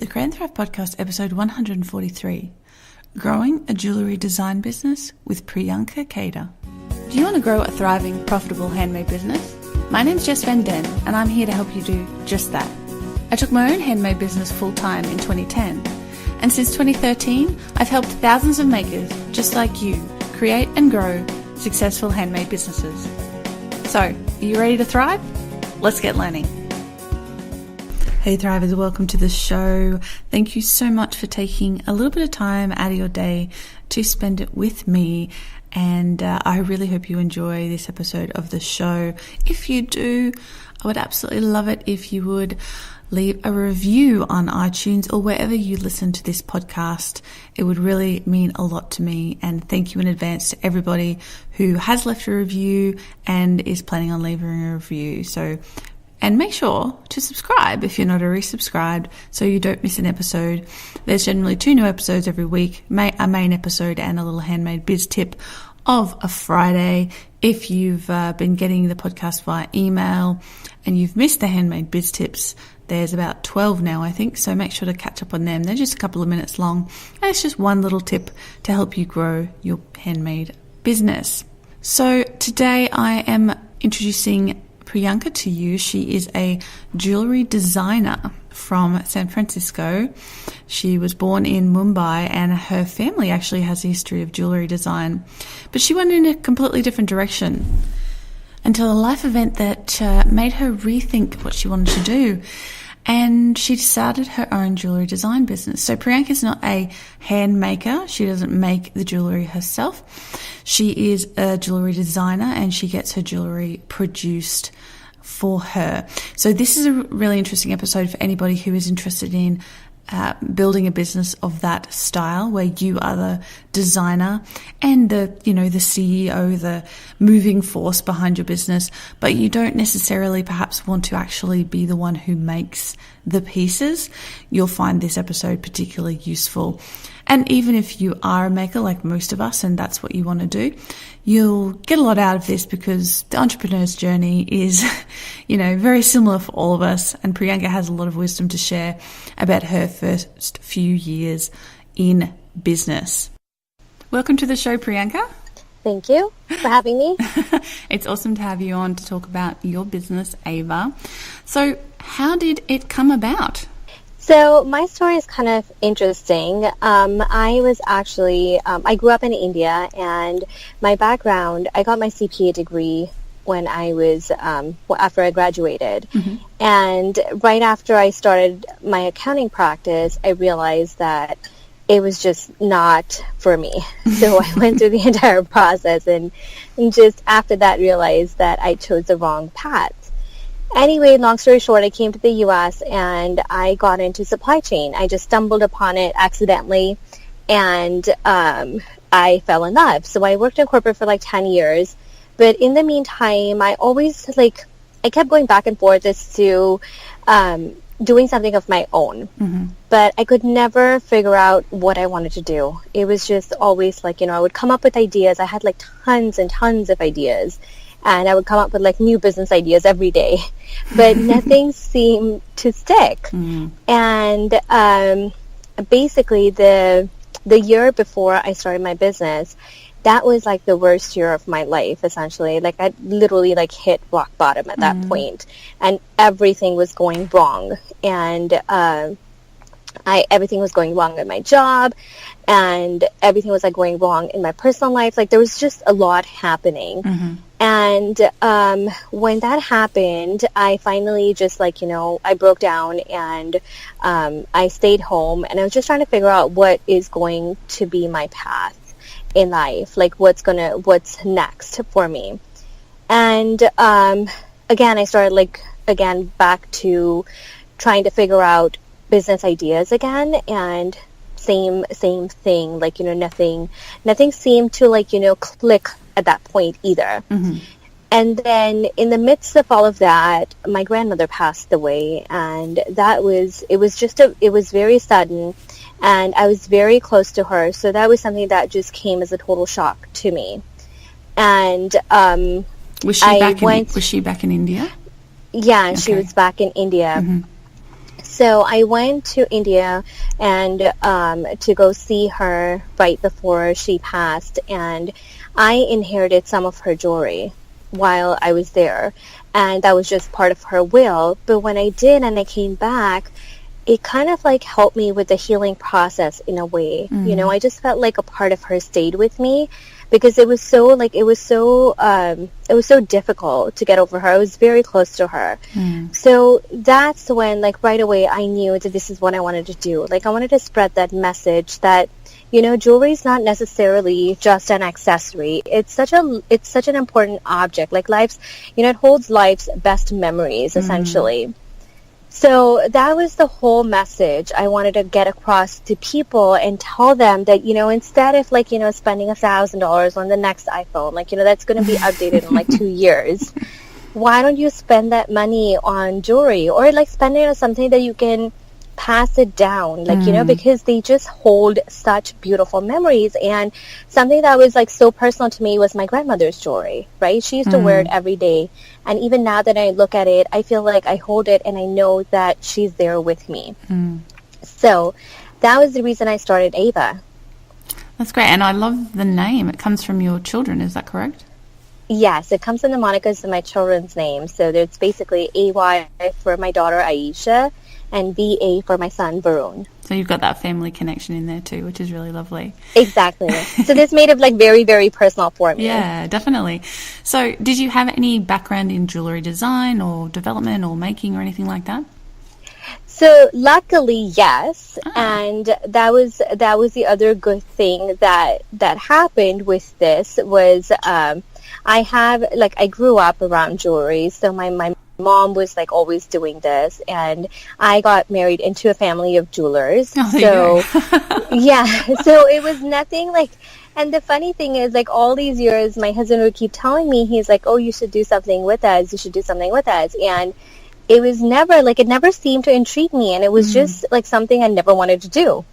the Create and Thrive podcast, episode 143, Growing a Jewellery Design Business with Priyanka, Kedia. Do you want to grow a thriving, profitable handmade business? My name's Jess Van Den, and I'm here to help you do just that. I took my own handmade business full-time in 2010, and since 2013, I've helped thousands of makers just like you create and grow successful handmade businesses. So, are you ready to thrive? Let's get learning. Hey Thrivers, welcome to the show. Thank you so much for taking a little bit of time out of your day to spend it with me. And I really hope you enjoy this episode of the show. If you do, I would absolutely love it if you would leave a review on iTunes or wherever you listen to this podcast. It would really mean a lot to me. And thank you in advance to everybody who has left a review and is planning on leaving a review. And make sure to subscribe if you're not already subscribed so you don't miss an episode. There's generally 2 new episodes every week, a main episode and a little handmade biz tip of a Friday. If you've been getting the podcast via email and you've missed the handmade biz tips, there's about 12 now, I think, so make sure to catch up on them. They're just a couple of minutes long, and it's just one little tip to help you grow your handmade business. So today I am introducing Priyanka to you. She is a jewellery designer from San Francisco. She was born in Mumbai, and her family actually has a history of jewellery design. But she went in a completely different direction until a life event that made her rethink what she wanted to do. And she started her own jewellery design business. So Priyanka is not a hand maker. She doesn't make the jewellery herself. She is a jewellery designer, and she gets her jewellery produced for her. So this is a really interesting episode for anybody who is interested in building a business of that style, where you are the designer and the CEO, the moving force behind your business, but you don't necessarily perhaps want to actually be the one who makes the pieces. You'll find this episode particularly useful. And even if you are a maker like most of us, and that's what you want to do, you'll get a lot out of this, because the entrepreneur's journey is, very similar for all of us. And Priyanka has a lot of wisdom to share about her first few years in business. Welcome to the show, Priyanka. Thank you for having me. It's awesome to have you on to talk about your business, AYVA. So how did it come about? So my story is kind of interesting. I was actually, I grew up in India, and my background, I got my CPA degree when I was, after I graduated. Mm-hmm. And right after I started my accounting practice, I realized that it was just not for me. So I went through the entire process and just after that realized that I chose the wrong path. Anyway, long story short, I came to the U.S. and I got into supply chain. I just stumbled upon it accidentally, and I fell in love. So I worked in corporate for like 10 years. But in the meantime, I kept going back and forth as to doing something of my own. Mm-hmm. But I could never figure out what I wanted to do. It was just always like, I would come up with ideas. I had like tons and tons of ideas. And I would come up with like new business ideas every day, but nothing seemed to stick. Mm. And basically, the year before I started my business, that was like the worst year of my life. Essentially, like I literally like hit rock bottom at that point, and everything was going wrong. And everything was going wrong in my job, and everything was like going wrong in my personal life. Like there was just a lot happening. Mm-hmm. And when that happened, I finally just I broke down, and I stayed home, and I was just trying to figure out what is going to be my path in life, like what's next for me. And again, I started back to trying to figure out business ideas again, and same thing, nothing seemed to click at that point either. Mm-hmm. And then in the midst of all of that, my grandmother passed away, and it was very sudden, and I was very close to her, so that was something that just came as a total shock to me. And was she back in India? Yeah, and she was back in India. Mm-hmm. So I went to India and to go see her right before she passed, and I inherited some of her jewelry while I was there, and that was just part of her will. But when I did and I came back, it kind of like helped me with the healing process in a way. You know, I just felt like a part of her stayed with me, because it was so difficult to get over her. I was very close to her. So that's when, like, right away I knew that this is what I wanted to do. Like, I wanted to spread that message that, you know, jewelry is not necessarily just an accessory. It's such an important object. Like, life's, you know, it holds life's best memories, essentially. So that was the whole message I wanted to get across to people and tell them that, you know, instead of, like, you know, spending $1,000 on the next iPhone, like, you know, that's going to be outdated in like 2 years. Why don't you spend that money on jewelry, or like spend it on something that you can pass it down, like, you know, because they just hold such beautiful memories. And something that was like so personal to me was my grandmother's jewelry, right? She used to wear it every day. And even now that I look at it, I feel like I hold it and I know that she's there with me. So that was the reason I started AYVA. That's great. And I love the name. It comes from your children. Is that correct? Yes, it comes from the monikers of my children's names. So there's basically AY for my daughter Aisha, and VA for my son Varun. So you've got that family connection in there too, which is really lovely. Exactly. So this made it like very, very personal for me. Yeah, definitely. So did you have any background in jewellery design or development or making or anything like that? So luckily, yes. And that was the other good thing that happened with this was I grew up around jewelry. So my mom was like always doing this, and I got married into a family of jewelers. So so it was nothing like, and the funny thing is, like, all these years my husband would keep telling me, he's like, oh, you should do something with us, and it was never like, it never seemed to intrigue me, and it was just like something I never wanted to do.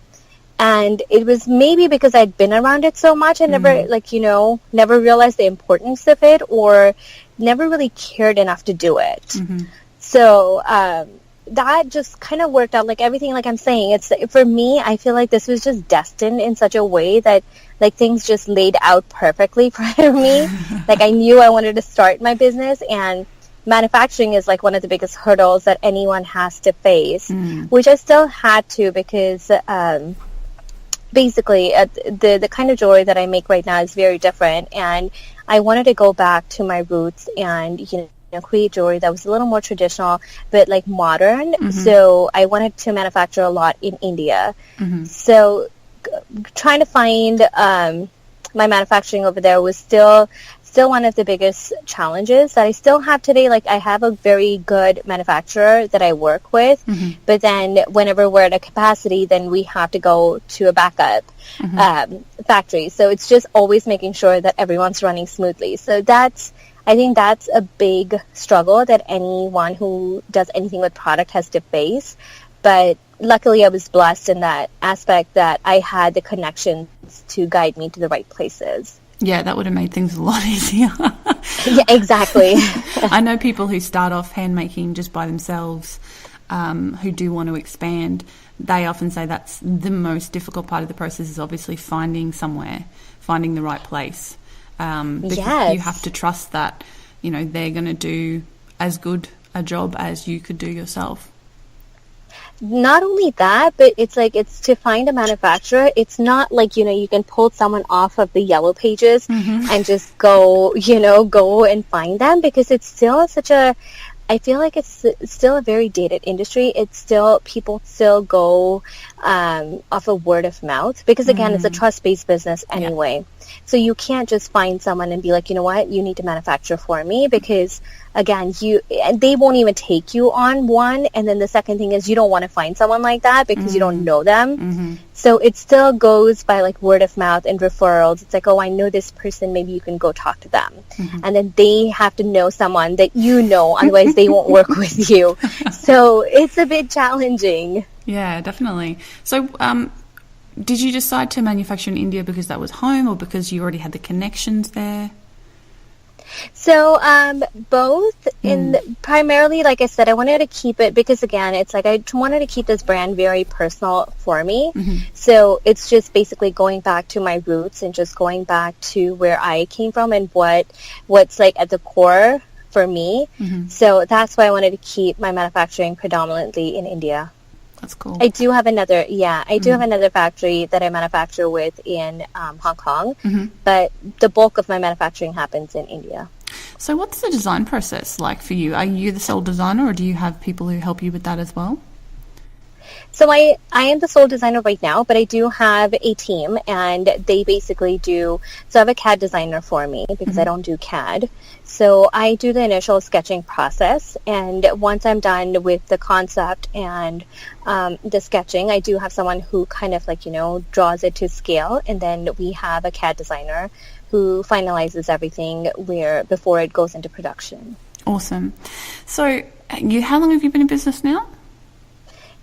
And it was maybe because I'd been around it so much, I never, like, you know, never realized the importance of it, or never really cared enough to do it. So that just kind of worked out. Like everything, like I'm saying, it's, for me, I feel like this was just destined in such a way that, like, things just laid out perfectly for me. Like, I knew I wanted to start my business, and manufacturing is like one of the biggest hurdles that anyone has to face, which I still had to, because basically the kind of jewelry that I make right now is very different, and I wanted to go back to my roots and, you know, create jewelry that was a little more traditional but like modern. So I wanted to manufacture a lot in India. So trying to find my manufacturing over there was still one of the biggest challenges that I still have today. Like, I have a very good manufacturer that I work with, but then whenever we're at a capacity, then we have to go to a backup factory. So it's just always making sure that everyone's running smoothly. So I think that's a big struggle that anyone who does anything with product has to face. But luckily I was blessed in that aspect, that I had the connections to guide me to the right places. Yeah, that would have made things a lot easier. Yeah, exactly. I know people who start off hand making just by themselves, who do want to expand. They often say that's the most difficult part of the process, is obviously finding the right place. Because you have to trust that, you know, they're going to do as good a job as you could do yourself. Not only that, but it's like, it's to find a manufacturer. It's not like, you know, you can pull someone off of the yellow pages and just go and find them, because it's still I feel like it's still a very dated industry. It's still, people still go off of word of mouth, because again, it's a trust-based business anyway. So you can't just find someone and be like, you know what, you need to manufacture for me, because again, they won't even take you on one. And then the second thing is, you don't want to find someone like that because you don't know them. So it still goes by like word of mouth and referrals. It's like, oh, I know this person, maybe you can go talk to them. And then they have to know someone that you know, otherwise they won't work with you. So it's a bit challenging. Yeah, definitely. So did you decide to manufacture in India because that was home, or because you already had the connections there? So both primarily, like I said, I wanted to keep it because again, it's like I wanted to keep this brand very personal for me. So it's just basically going back to my roots and just going back to where I came from and what's like at the core for me. So that's why I wanted to keep my manufacturing predominantly in India. That's cool. I do have another factory that I manufacture with in Hong Kong, but the bulk of my manufacturing happens in India. So what's the design process like for you? Are you the sole designer, or do you have people who help you with that as well? So I am the sole designer right now, but I do have a team, and they basically so I have a CAD designer for me because I don't do CAD. So I do the initial sketching process, and once I'm done with the concept and the sketching, I do have someone who kind of like, draws it to scale, and then we have a CAD designer who finalizes everything before it goes into production. Awesome. So how long have you been in business now?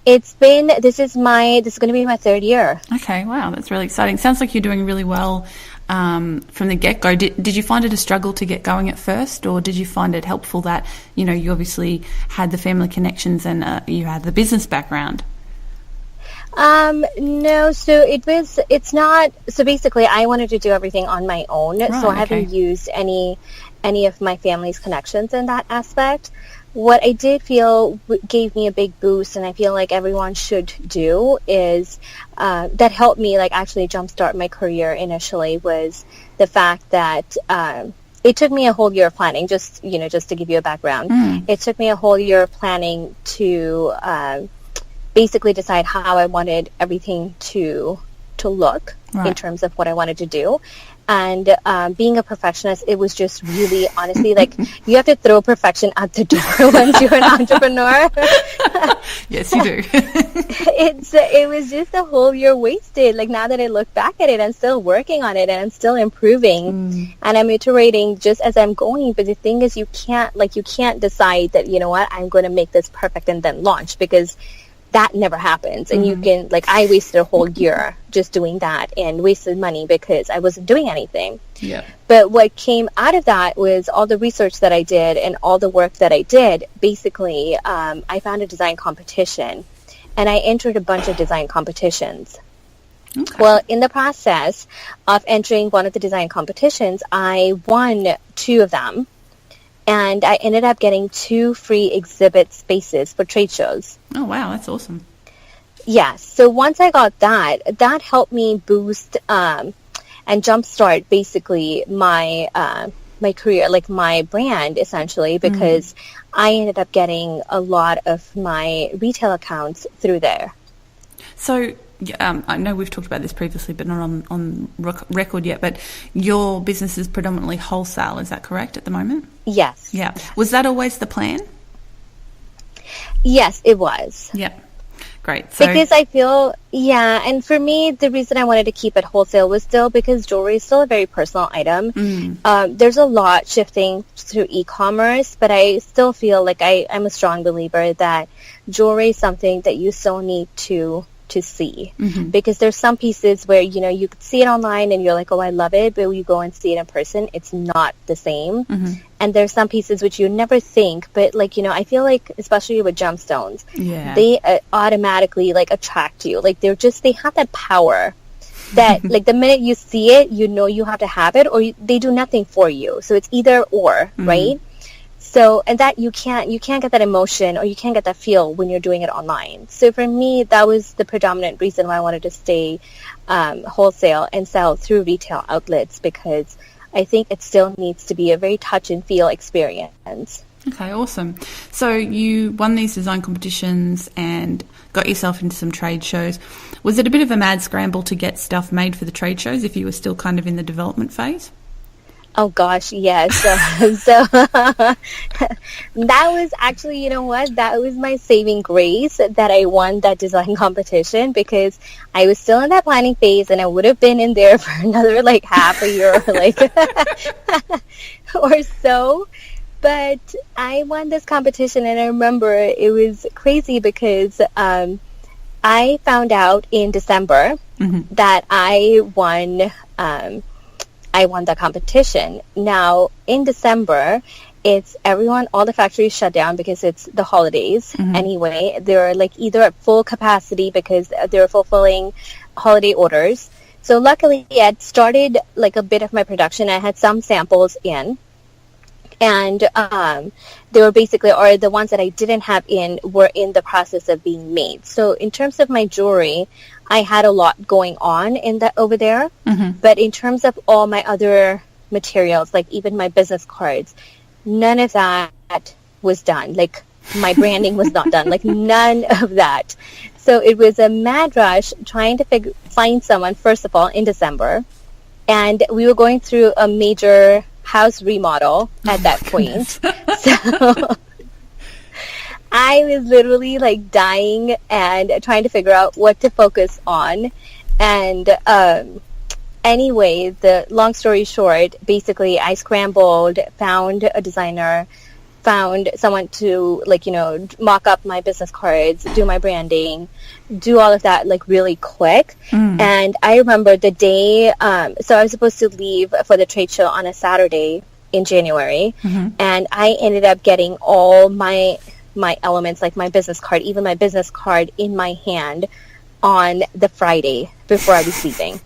This is going to be my third year. Okay, wow, that's really exciting. Sounds like you're doing really well from the get-go. Did you find it a struggle to get going at first, or did you find it helpful that, you obviously had the family connections and you had the business background? No, so basically I wanted to do everything on my own, right, so I haven't used any of my family's connections in that aspect. What I did feel gave me a big boost, and I feel like everyone should do, is that helped me like actually jumpstart my career initially, was the fact that it took me a whole year of planning. Just to give you a background, it took me a whole year of planning to basically decide how I wanted everything to look, right, in terms of what I wanted to do. And being a perfectionist, it was just really, honestly, like, you have to throw perfection out the door once you're an entrepreneur. Yes, you do. It was just a whole year wasted. Like, now that I look back at it, I'm still working on it, and I'm still improving, and I'm iterating just as I'm going. But the thing is, you can't decide that, I'm going to make this perfect and then launch, because that never happens. And you can, like, I wasted a whole year just doing that and wasted money because I wasn't doing anything. Yeah. But what came out of that was all the research that I did and all the work that I did. Basically, I found a design competition, and I entered a bunch of design competitions. Okay. Well, in the process of entering one of the design competitions, I won 2 of them, and I ended up getting 2 free exhibit spaces for trade shows. Oh, wow. That's awesome. Yes. So once I got that helped me boost and jumpstart basically my my career, like my brand, essentially, because I ended up getting a lot of my retail accounts through there. So I know we've talked about this previously, but not on record yet, but your business is predominantly wholesale. Is that correct at the moment? Yes. Yeah. Was that always the plan? Yes, it was. Yeah. Great. So, because I feel, and for me, the reason I wanted to keep it wholesale was still because jewelry is still a very personal item. There's a lot shifting through e-commerce, but I still feel like I'm a strong believer that jewelry is something that you still need to see, because there's some pieces where you could see it online and you're like, oh, I love it, but when you go and see it in person, it's not the same. And there's some pieces which you never think, but like I feel like, especially with gemstones, they automatically like attract you. Like they have that power that like the minute you see it, you have to have it, or they do nothing for you. So it's either or, right? So, and that you can't get that emotion, or you can't get that feel when you're doing it online. So for me, that was the predominant reason why I wanted to stay wholesale and sell through retail outlets, because I think it still needs to be a very touch and feel experience. Okay, awesome. So you won these design competitions and got yourself into some trade shows. Was it a bit of a mad scramble to get stuff made for the trade shows if you were still kind of in the development phase? Oh gosh, yes. So that was actually, that was my saving grace that I won that design competition, because I was still in that planning phase, and I would have been in there for another like half a year or so. But I won this competition, and I remember it was crazy because I found out in December that I won I won the competition. Now, in December, it's all the factories shut down because it's the holidays. Anyway, they're like either at full capacity because they're fulfilling holiday orders. So luckily, I had started like a bit of my production. I had some samples in. And they were basically, or the ones that I didn't have in, were in the process of being made. So in terms of my jewelry, I had a lot going on over there. But in terms of all my other materials, like even my business cards, none of that was done. Like my branding was not done. Like none of that. So it was a mad rush trying to find someone, first of all, in December. And we were going through a major house remodel at that point. So I was literally like dying and trying to figure out what to focus on. And anyway, the long story short, basically I scrambled, found a designer, found someone to like, mock up my business cards, do my branding, do all of that like really quick. And I remember the day, so I was supposed to leave for the trade show on a Saturday in January. And I ended up getting all my elements, like my business card, even my business card in my hand on the Friday before I was leaving.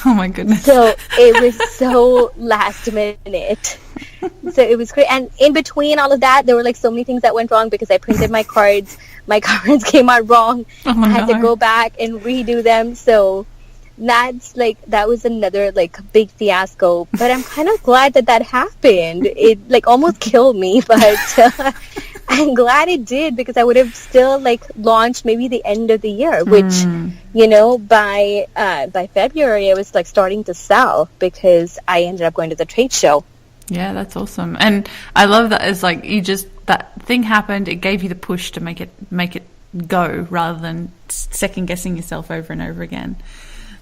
Oh my goodness. So it was so last minute. So it was great. And in between all of that, there were like so many things that went wrong because I printed my cards. My cards came out wrong. I had to go back and redo them. So that was another like big fiasco. But I'm kind of glad that happened. It like almost killed me, but I'm glad it did, because I would have still like launched maybe the end of the year, which by February I was like starting to sell because I ended up going to the trade show. Yeah, that's awesome. And I love that it's like that thing happened, it gave you the push to make it go rather than second guessing yourself over and over again.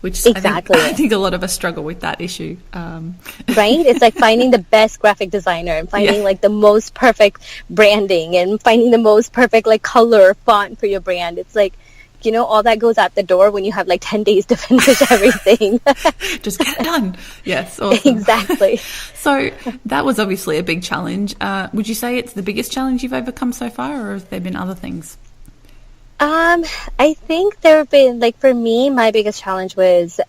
Which exactly. I think a lot of us struggle with that issue. Right? It's like finding the best graphic designer and finding like the most perfect branding and finding the most perfect like color font for your brand. It's like, all that goes out the door when you have like 10 days to finish everything. Just get it done. Yes. Awesome. Exactly. So that was obviously a big challenge. Would you say it's the biggest challenge you've overcome so far, or have there been other things? I think there have been, like, for me, my biggest challenge was,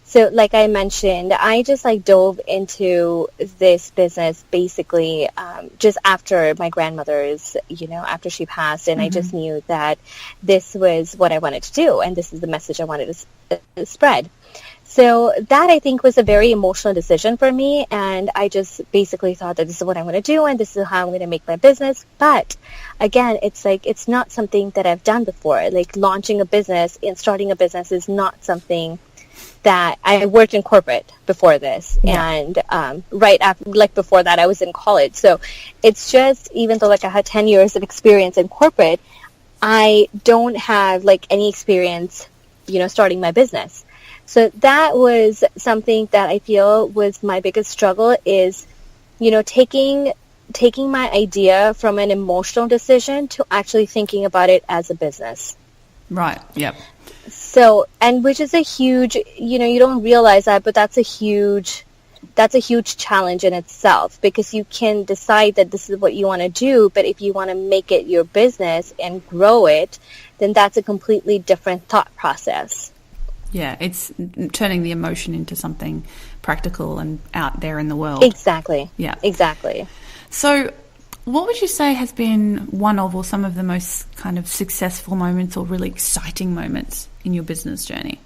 so like I mentioned, I just like dove into this business basically just after my grandmother's, after she passed, and I just knew that this was what I wanted to do, and this is the message I wanted to spread. So that, I think, was a very emotional decision for me, and I just basically thought that this is what I'm going to do, and this is how I'm going to make my business. But again, it's like, it's not something that I've done before. Like launching a business and starting a business is not something that I worked in corporate before this. And right after, like before that, I was in college. So it's just, even though like I had 10 years of experience in corporate, I don't have like any experience, starting my business. So that was something that I feel was my biggest struggle is, taking my idea from an emotional decision to actually thinking about it as a business. Right. Yep. So, and which is a huge, you don't realize that, but that's a huge challenge in itself, because you can decide that this is what you want to do, but if you want to make it your business and grow it, then that's a completely different thought process. Yeah, it's turning the emotion into something practical and out there in the world. Exactly. Yeah. Exactly. So what would you say has been one of, or some of the most kind of successful moments or really exciting moments in your business journey?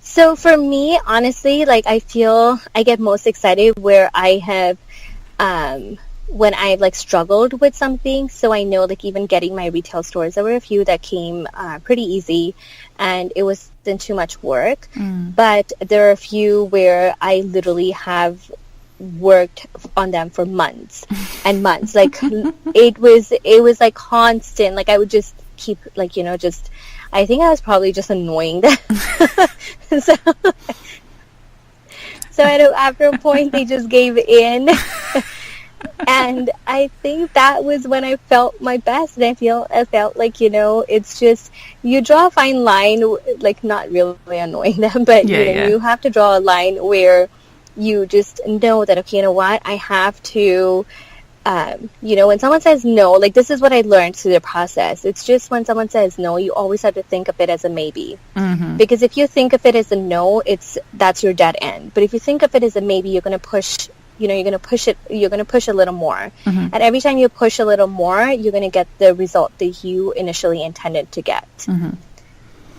So for me, honestly, like I feel I get most excited where I have, when I've like struggled with something. So I know like even getting my retail stores, there were a few that came pretty easy and it wasn't too much work. But there are a few where I literally have worked on them for months and months. Like it was like constant. Like I would just keep like, just, I think I was probably just annoying them. So after a point they just gave in. And I think that was when I felt my best. And I felt like, it's just, you draw a fine line, like not really annoying them, but you have to draw a line where you just know that, okay, you know what, I have to, when someone says no, like this is what I learned through the process. It's just when someone says no, you always have to think of it as a maybe. Mm-hmm. Because if you think of it as a no, that's your dead end. But if you think of it as a maybe, you're going to push, you're going to push a little more. Mm-hmm. And every time you push a little more, you're going to get the result that you initially intended to get. Mm-hmm.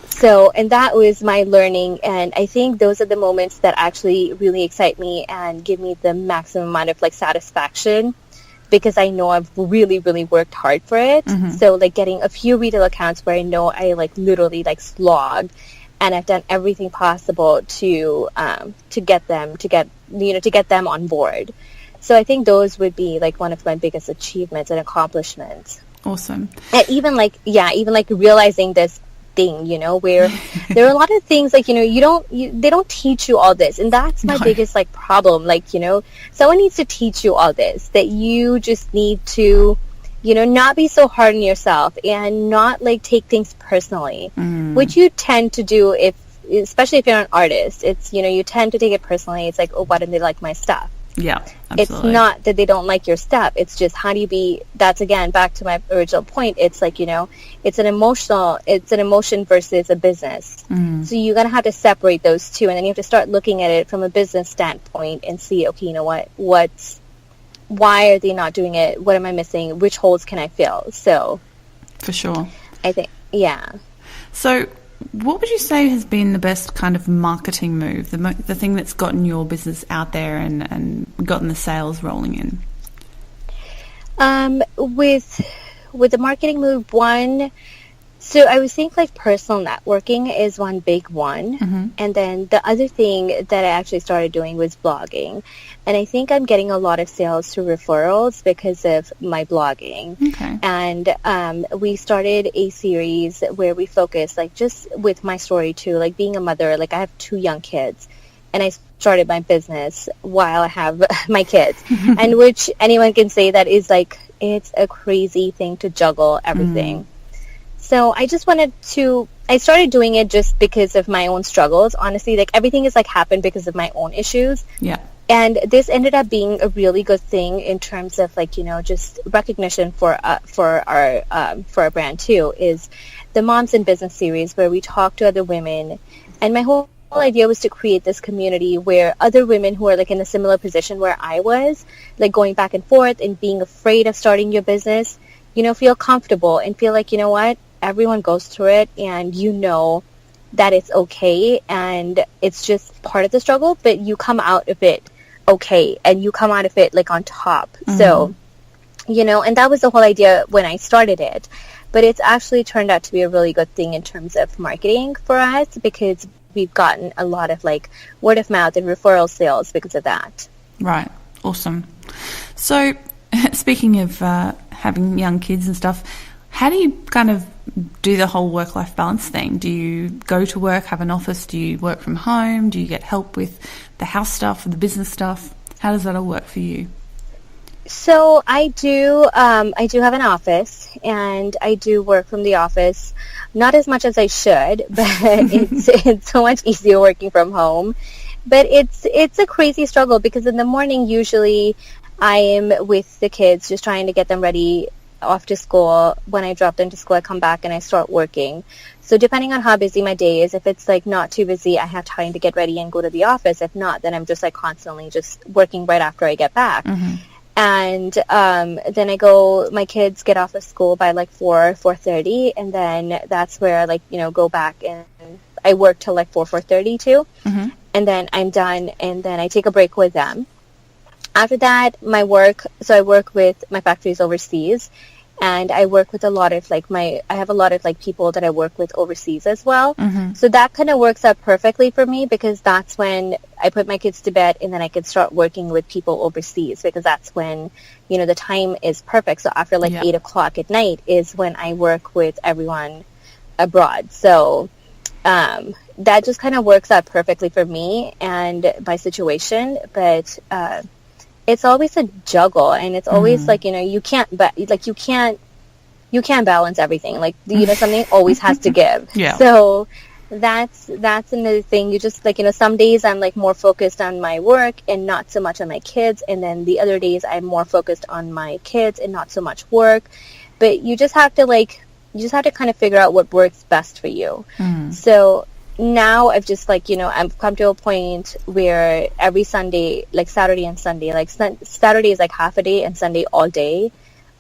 So, and that was my learning. And I think those are the moments that actually really excite me and give me the maximum amount of like satisfaction, because I know I've really, really worked hard for it. Mm-hmm. So like getting a few retail accounts where I know I like literally like slogged, and I've done everything possible to get them on board. So I think those would be like one of my biggest achievements and accomplishments. Awesome. And even like realizing this thing, where there are a lot of things like, they don't teach you all this. And that's my biggest like problem. Like, someone needs to teach you all this, that you just need to, not be so hard on yourself and not like take things personally, which you tend to do especially if you're an artist. It's, you tend to take it personally. It's like, oh, why didn't they like my stuff? Yeah, absolutely. It's not that they don't like your stuff. It's just, how do you that's again, back to my original point. It's like, it's an emotion versus a business. So you're going to have to separate those two. And then you have to start looking at it from a business standpoint and see, okay, you know what, why are they not doing it? What am I missing? Which holes can I fill? So for sure. I think, yeah. So what would you say has been the best kind of marketing move, the thing that's gotten your business out there and gotten the sales rolling in? With the marketing move, so I would think like personal networking is one big one. Mm-hmm. And then the other thing that I actually started doing was blogging. And I think I'm getting a lot of sales through referrals because of my blogging. Okay. And we started a series where we focus, like, just with my story too, like being a mother. Like, I have 2 young kids, and I started my business while I have my kids. And which anyone can say that is like, it's a crazy thing to juggle everything. So I started doing it just because of my own struggles. Honestly, like everything has like happened because of my own issues. Yeah. And this ended up being a really good thing in terms of like, just recognition for our brand too, is the Moms in Business series, where we talk to other women. And my whole idea was to create this community where other women who are like in a similar position where I was, like going back and forth and being afraid of starting your business, feel comfortable and feel like, what, everyone goes through it, and that it's okay, and it's just part of the struggle, but you come out of it okay, and you come out of it like on top. Mm-hmm. So, and that was the whole idea when I started it. But it's actually turned out to be a really good thing in terms of marketing for us, because we've gotten a lot of like word of mouth and referral sales because of that. Right. Awesome. So speaking of having young kids and stuff, how do you kind of do the whole work-life balance thing? Do you go to work, have an office? Do you work from home? Do you get help with the house stuff, the business stuff? How does that all work for you? So I do have an office, and I do work from the office, not as much as I should, but it's so much easier working from home. But it's a crazy struggle, because in the morning usually I am with the kids, just trying to get them ready off to school. When I drop them to school, I come back and I start working. So depending on how busy my day is, if it's like not too busy, I have time to get ready and go to the office. If not, then I'm just like constantly just working right after I get back. Mm-hmm. And then my kids get off of school by like 4:30, and then that's where I go back and I work till like 4:30 too. Mm-hmm. And then I'm done, and then I take a break with them. After that, I work with my factories overseas, and I work with I have a lot of like people that I work with overseas as well. Mm-hmm. So that kind of works out perfectly for me, because that's when I put my kids to bed, and then I can start working with people overseas, because that's when, the time is perfect. So after 8 o'clock at night is when I work with everyone abroad. So, that just kind of works out perfectly for me and my situation. But, it's always a juggle, and it's always like, you can't you can't balance everything. Like, something always has to give. Yeah. So that's another thing. You just like, some days I'm like more focused on my work and not so much on my kids, and then the other days I'm more focused on my kids and not so much work. But you just have to kind of figure out what works best for you. So now I've just like, I've come to a point where every Sunday, like Saturday and Sunday, like Saturday is like half a day and Sunday all day,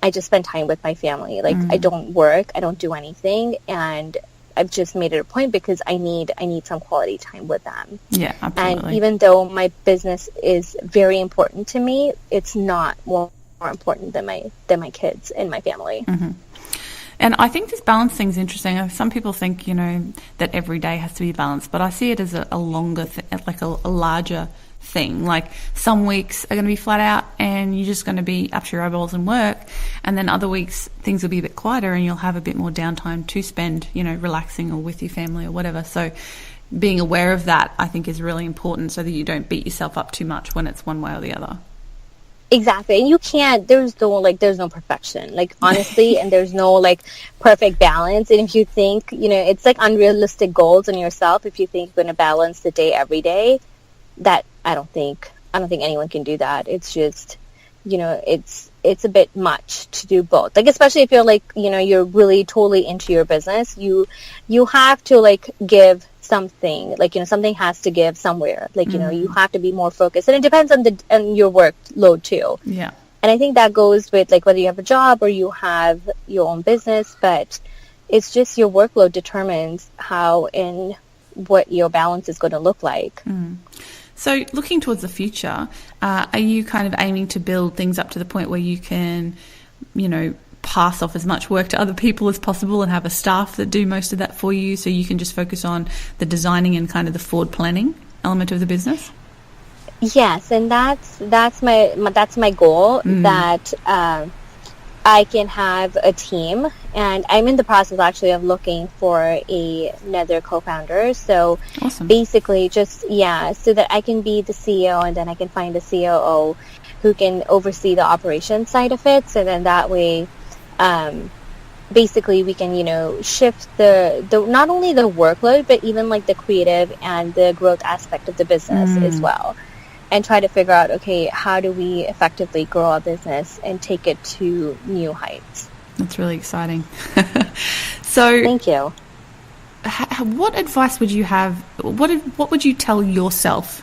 I just spend time with my family. Like I don't work, I don't do anything, and I've just made it a point because I need some quality time with them. Yeah, absolutely. And even though my business is very important to me, it's not more important than my kids and my family. And I think this balance thing's interesting. Some people think, that every day has to be balanced, but I see it as a longer, like a larger thing. Like some weeks are going to be flat out and you're just going to be up to your eyeballs and work, and then other weeks things will be a bit quieter and you'll have a bit more downtime to spend, relaxing or with your family or whatever. So being aware of that, I think, is really important so that you don't beat yourself up too much when it's one way or the other. Exactly. And you can't, there's no perfection, like, honestly, and there's no like perfect balance. And if you think, it's like unrealistic goals on yourself, if you think you're going to balance the day every day, that I don't think anyone can do that. It's just, it's a bit much to do both. Like, especially if you're like, you're really totally into your business, you have to like give something, like, something has to give somewhere, like, you have to be more focused, and it depends on your workload too. Yeah. And I think that goes with like whether you have a job or you have your own business, but it's just your workload determines how and what your balance is going to look like. So looking towards the future, are you kind of aiming to build things up to the point where you can, pass off as much work to other people as possible and have a staff that do most of that for you, so you can just focus on the designing and kind of the forward planning element of the business? Yes, and that's my goal, that I can have a team, and I'm in the process actually of looking for another co-founder. So awesome. Basically just, so that I can be the CEO, and then I can find a COO who can oversee the operation side of it. So then that way, basically we can, shift the not only the workload, but even like the creative and the growth aspect of the business as well. And try to figure out, okay, how do we effectively grow our business and take it to new heights? That's really exciting. So thank you. What advice would you have? What would you tell yourself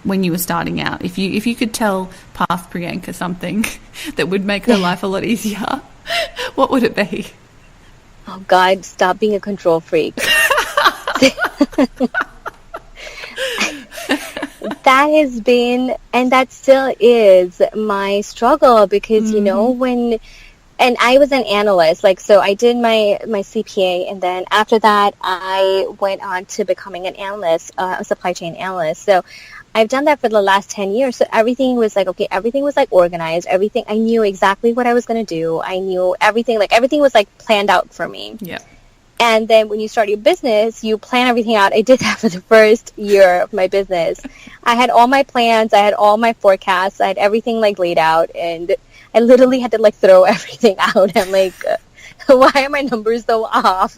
when you were starting out? If you could tell past Priyanka something that would make her life a lot easier, what would it be? Oh God, stop being a control freak. That has been, and that still is, my struggle, because and I was an analyst, like, so I did my CPA, and then after that I went on to becoming an analyst, a supply chain analyst. So I've done that for the last 10 years. So everything was like, okay, everything was like organized, everything, I knew exactly what I was going to do. I knew everything, like everything was like planned out for me. Yeah. And then when you start your business, you plan everything out. I did that for the first year of my business. I had all my plans. I had all my forecasts. I had everything like laid out. And I literally had to like throw everything out. I'm like, why are my numbers so off?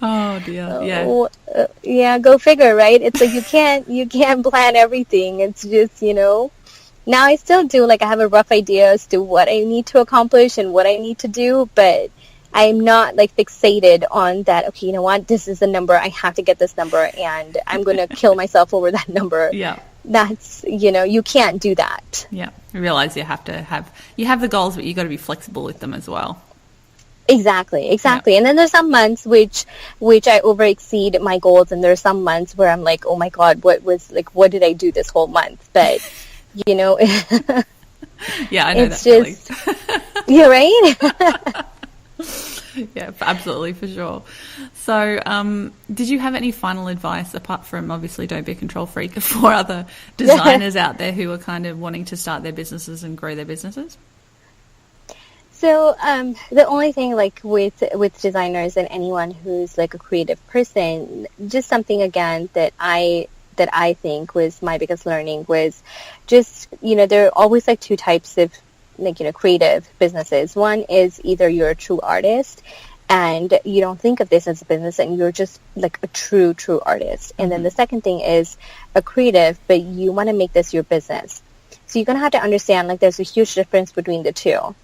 Oh, dear. Yeah. Yeah, go figure, right? It's like you can't plan everything. It's just, Now I still do, like, I have a rough idea as to what I need to accomplish and what I need to do, but I'm not like fixated on that. Okay, you know what? This is the number. I have to get this number, and I'm going to kill myself over that number. Yeah. That's, you can't do that. Yeah. I realize you have the goals, but you got to be flexible with them as well. Exactly. Yeah. And then there's some months which I over exceed my goals, and there's some months where I'm like, oh my God, what did I do this whole month? But yeah, I know it's that just, you're right. Yeah, absolutely, for sure. So did you have any final advice, apart from obviously don't be a control freak, for other designers out there who are kind of wanting to start their businesses and grow their businesses? So the only thing, like, with designers and anyone who's like a creative person, just something again that I that I think was my biggest learning was just, there are always like two types of creative businesses. One is either you're a true artist and you don't think of this as a business and you're just like a true artist. And then the second thing is a creative, but you want to make this your business. So you're going to have to understand like there's a huge difference between the two.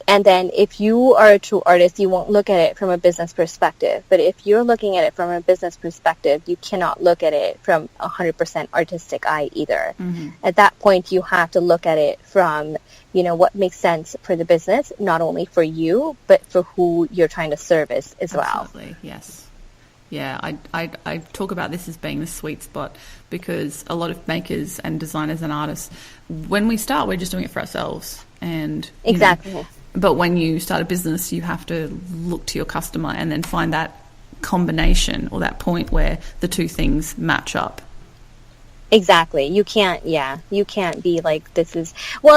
And then if you are a true artist, you won't look at it from a business perspective. But if you're looking at it from a business perspective, you cannot look at it from 100% artistic eye either. At that point, you have to look at it from, what makes sense for the business, not only for you, but for who you're trying to service as well. Absolutely, yes. Yeah, I talk about this as being the sweet spot because a lot of makers and designers and artists, when we start, we're just doing it for ourselves. And exactly. But when you start a business, you have to look to your customer and then find that combination or that point where the two things match up. Exactly. You can't be like,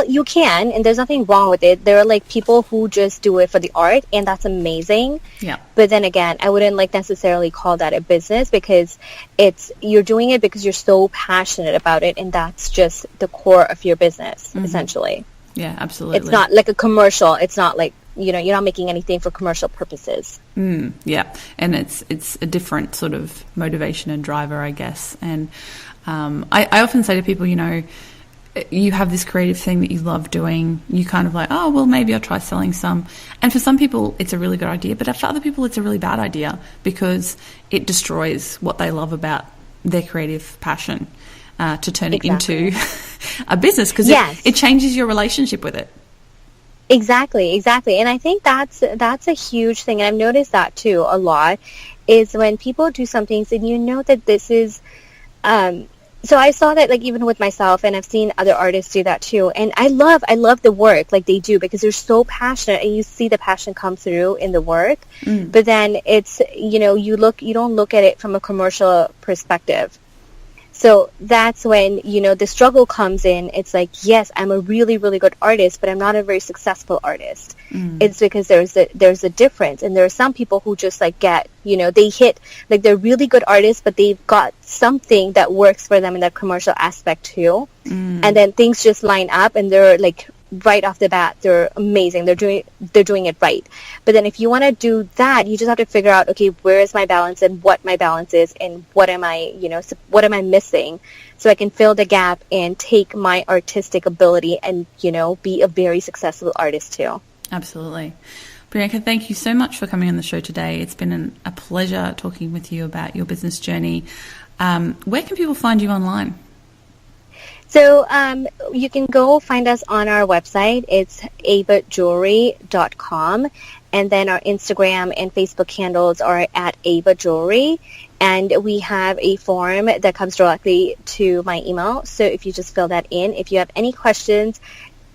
you can, and there's nothing wrong with it. There are like people who just do it for the art, and that's amazing. Yeah. But then again, I wouldn't like necessarily call that a business because you're doing it because you're so passionate about it, and that's just the core of your business, essentially. Yeah, absolutely. It's not like a commercial. It's not like, you're not making anything for commercial purposes. Yeah. And it's a different sort of motivation and driver, I guess. And I often say to people, you have this creative thing that you love doing. You kind of like, oh, well, maybe I'll try selling some. And for some people, it's a really good idea. But for other people, it's a really bad idea because it destroys what they love about their creative passion. To turn it into a business because it changes your relationship with it. Exactly. And I think that's a huge thing. And I've noticed that too a lot is when people do some things and that this is, so I saw that like even with myself and I've seen other artists do that too. And I love the work like they do because they're so passionate and you see the passion come through in the work. But then it's, you don't look at it from a commercial perspective. So that's when, the struggle comes in. It's like, yes, I'm a really, really good artist, but I'm not a very successful artist. It's because there's a difference. And there are some people who just like get, they hit, like they're really good artists, but they've got something that works for them in that commercial aspect too. And then things just line up and they're like, right off the bat, they're amazing. They're doing it right. But then if you want to do that, you just have to figure out, okay, where is my balance and what my balance is and what am I missing so I can fill the gap and take my artistic ability and, be a very successful artist too. Absolutely. Priyanka, thank you so much for coming on the show today. It's been a pleasure talking with you about your business journey. Where can people find you online? So you can go find us on our website. It's AYVAJewellery.com. And then our Instagram and Facebook handles are at AYVA Jewellery. And we have a form that comes directly to my email. So if you just fill that in, if you have any questions,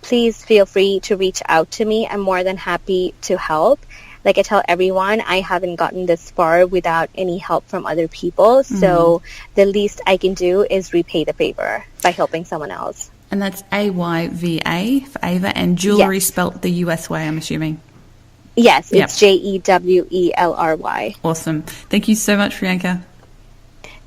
please feel free to reach out to me. I'm more than happy to help. Like I tell everyone, I haven't gotten this far without any help from other people. So the least I can do is repay the favor by helping someone else. And that's AYVA for Ava and jewellery spelt the US way, I'm assuming. Yes, it's JEWELLRY. Awesome. Thank you so much, Priyanka.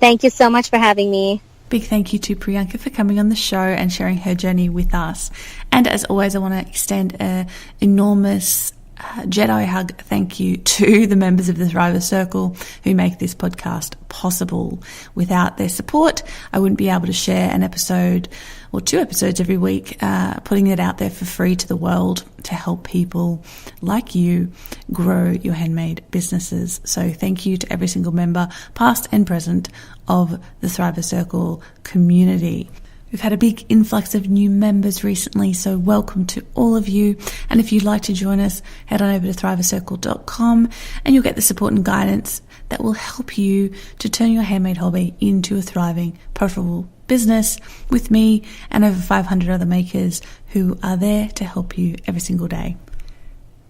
Thank you so much for having me. Big thank you to Priyanka for coming on the show and sharing her journey with us. And as always, I want to extend an enormous Jedi hug thank you to the members of the Thriver Circle who make this podcast possible. Without their support, I wouldn't be able to share an episode or 2 episodes every week, putting it out there for free to the world to help people like you grow your handmade businesses. So thank you to every single member, past and present, of the Thriver Circle community. We've had a big influx of new members recently, so welcome to all of you. And if you'd like to join us, head on over to thrivercircle.com and you'll get the support and guidance that will help you to turn your handmade hobby into a thriving, profitable business with me and over 500 other makers who are there to help you every single day.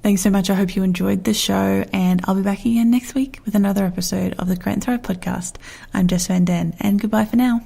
Thanks so much. I hope you enjoyed the show, and I'll be back again next week with another episode of the Create and Thrive podcast. I'm Jess Van Den, and goodbye for now.